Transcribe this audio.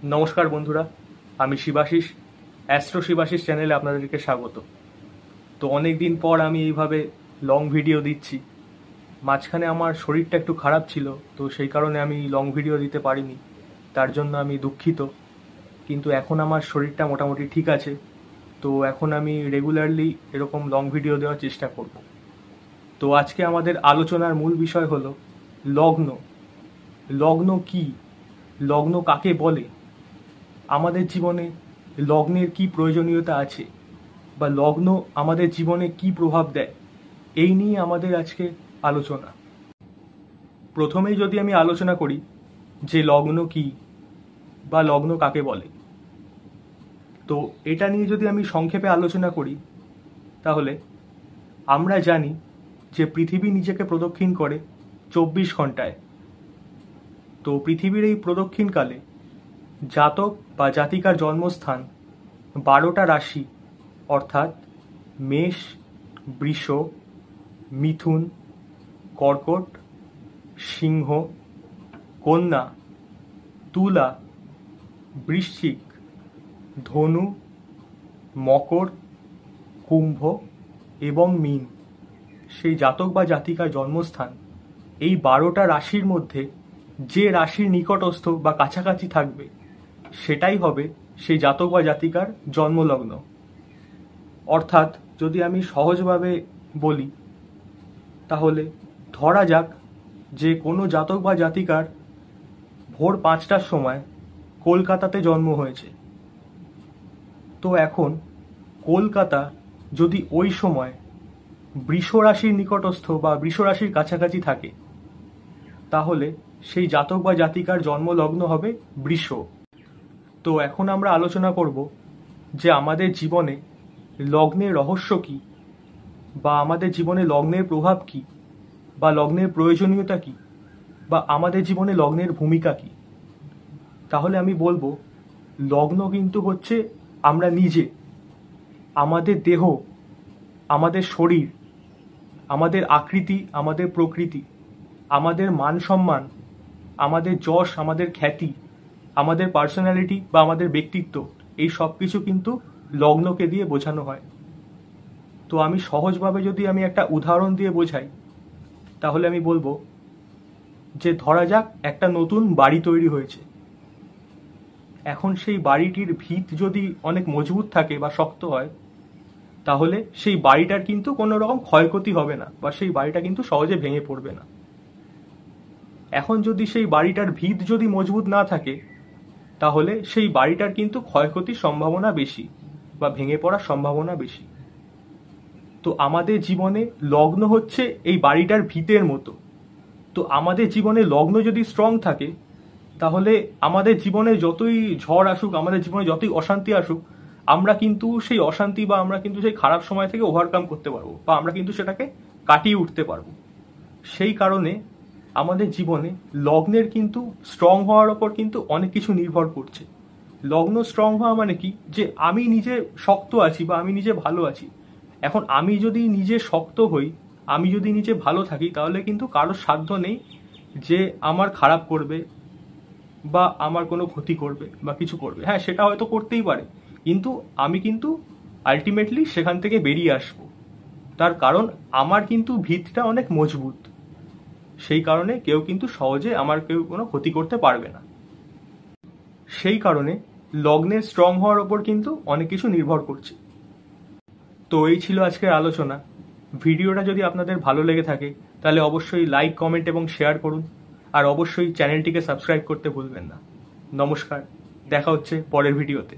নমস্কার বন্ধুরা, আমি শিবাশিস, অ্যাস্ট্রো শিবাশিস চ্যানেলে আপনাদেরকে স্বাগত। তো অনেক দিন পর আমি এইভাবে লং ভিডিও দিচ্ছি। মাঝখানে আমার শরীরটা একটু খারাপ ছিল, তো সেই কারণে আমি লং ভিডিও দিতে পারিনি, তার জন্য আমি দুঃখিত। কিন্তু এখন আমার শরীরটা মোটামুটি ঠিক আছে, তো এখন আমি রেগুলারলি এরকম লং ভিডিও দেওয়ার চেষ্টা করব। তো আজকে আমাদের আলোচনার মূল বিষয় হলো লগ্ন। লগ্ন কি? লগ্ন কাকে বলে? আমাদের জীবনে লগ্নের কি প্রয়োজনীয়তা আছে, বা লগ্ন আমাদের জীবনে কি প্রভাব দেয়, এই নিয়ে আমাদের আজকে আলোচনা। প্রথমেই যদি আমি আলোচনা করি যে লগ্ন কি বা লগ্ন কাকে বলে, তো এটা নিয়ে যদি আমি সংক্ষেপে আলোচনা করি, তাহলে আমরা জানি যে পৃথিবী নিজেকে প্রদক্ষিণ করে 24 ঘন্টায়। তো পৃথিবীর এই প্রদক্ষিণকালে জাতক বা জাতিকার জন্মস্থান 12টা রাশি, অর্থাৎ মেষ, বৃষ, মিথুন, কর্কট, সিংহ, কন্যা, তুলা, বৃশ্চিক, ধনু, মকর, কুম্ভ এবং মীন, সেই জাতক বা জাতিকার জন্মস্থান এই 12টা রাশির মধ্যে যে রাশির নিকটস্থ বা কাছাকাছি থাকবে সেটাই হবে সেই জাতক বা জাতিকার জন্মলগ্ন। অর্থাৎ যদি আমি সহজভাবে বলি, তাহলে ধরা যাক যে কোনো জাতক বা জাতিকার ভোর 5টার সময় কলকাতাতে জন্ম হয়েছে। তো এখন কলকাতা যদি ওই সময় বৃষ রাশির নিকটস্থ বা বৃষ রাশির কাছাকাছি থাকে, তাহলে সেই জাতক বা জাতিকার জন্মলগ্ন হবে বৃষ। তো এখন আমরা আলোচনা করব যে আমাদের জীবনে লগ্নের রহস্য কী, বা আমাদের জীবনে লগ্নের প্রভাব কী, বা লগ্নের প্রয়োজনীয়তা কী, বা আমাদের জীবনে লগ্নের ভূমিকা কী। তাহলে আমি বলবো, লগ্ন কিন্তু হচ্ছে আমরা নিজে, আমাদের দেহ, আমাদের শরীর, আমাদের আকৃতি, আমাদের প্রকৃতি, আমাদের মান সম্মান, আমাদের যশ, আমাদের খ্যাতি, আমাদের পার্সোনালিটি বা আমাদের ব্যক্তিত্ব, এই সব কিছু কিন্তু লগ্নকে দিয়ে বোঝানো হয়। তো আমি সহজভাবে যদি আমি একটা উদাহরণ দিয়ে বোঝাই, তাহলে আমি বলবো যে ধরা যাক একটা নতুন বাড়ি তৈরি হয়েছে। এখন সেই বাড়িটির ভিত যদি অনেক মজবুত থাকে বা শক্ত হয়, তাহলে সেই বাড়িটার কিন্তু কোনো রকম ক্ষয়ক্ষতি হবে না, বা সেই বাড়িটা কিন্তু সহজে ভেঙে পড়বে না। এখন যদি সেই বাড়িটার ভিত যদি মজবুত না থাকে, তাহলে সেই বাড়িটার কিন্তু ক্ষয়ক্ষতির সম্ভাবনা বেশি, বা ভেঙে পড়ার সম্ভাবনা বেশি। তো আমাদের জীবনে লগ্ন হচ্ছে এই বাড়িটার ভিতের মতো। তো আমাদের জীবনে লগ্ন যদি স্ট্রং থাকে, তাহলে আমাদের জীবনে যতই ঝড় আসুক, আমাদের জীবনে যতই অশান্তি আসুক, আমরা কিন্তু সেই অশান্তি বা আমরা কিন্তু সেই খারাপ সময় থেকে ওভারকাম করতে পারবো, বা আমরা কিন্তু সেটাকে কাটিয়ে উঠতে পারবো। সেই কারণে আমাদের জীবনে লগ্নের কিন্তু স্ট্রং হওয়ার ওপর কিন্তু অনেক কিছু নির্ভর করছে। লগ্ন স্ট্রং হওয়া মানে কি, যে আমি নিজে শক্ত আছি বা আমি নিজে ভালো আছি। এখন আমি যদি নিজে শক্ত হই, আমি যদি নিজে ভালো থাকি, তাহলে কিন্তু কারোর সাধ্য নেই যে আমার খারাপ করবে বা আমার কোনো ক্ষতি করবে বা কিছু করবে। হ্যাঁ, সেটা হয়তো করতেই পারে, কিন্তু আমি কিন্তু আলটিমেটলি সেখান থেকে বেরিয়ে আসবো। তার কারণ আমার কিন্তু ভিতটা অনেক মজবুত। সেই কারণে কেউ কিন্তু সহজে আমার কেউ কোনো ক্ষতি করতে পারবে না। সেই কারণে লগ্নের স্ট্রং হওয়ার ওপর কিন্তু অনেক কিছু নির্ভর করছে। তো এই ছিল আজকের আলোচনা। ভিডিওটা যদি আপনাদের ভালো লেগে থাকে, তাহলে অবশ্যই লাইক, কমেন্ট এবং শেয়ার করুন। আর অবশ্যই চ্যানেলটিকে সাবস্ক্রাইব করতে ভুলবেন না। নমস্কার, দেখা হচ্ছে পরের ভিডিওতে।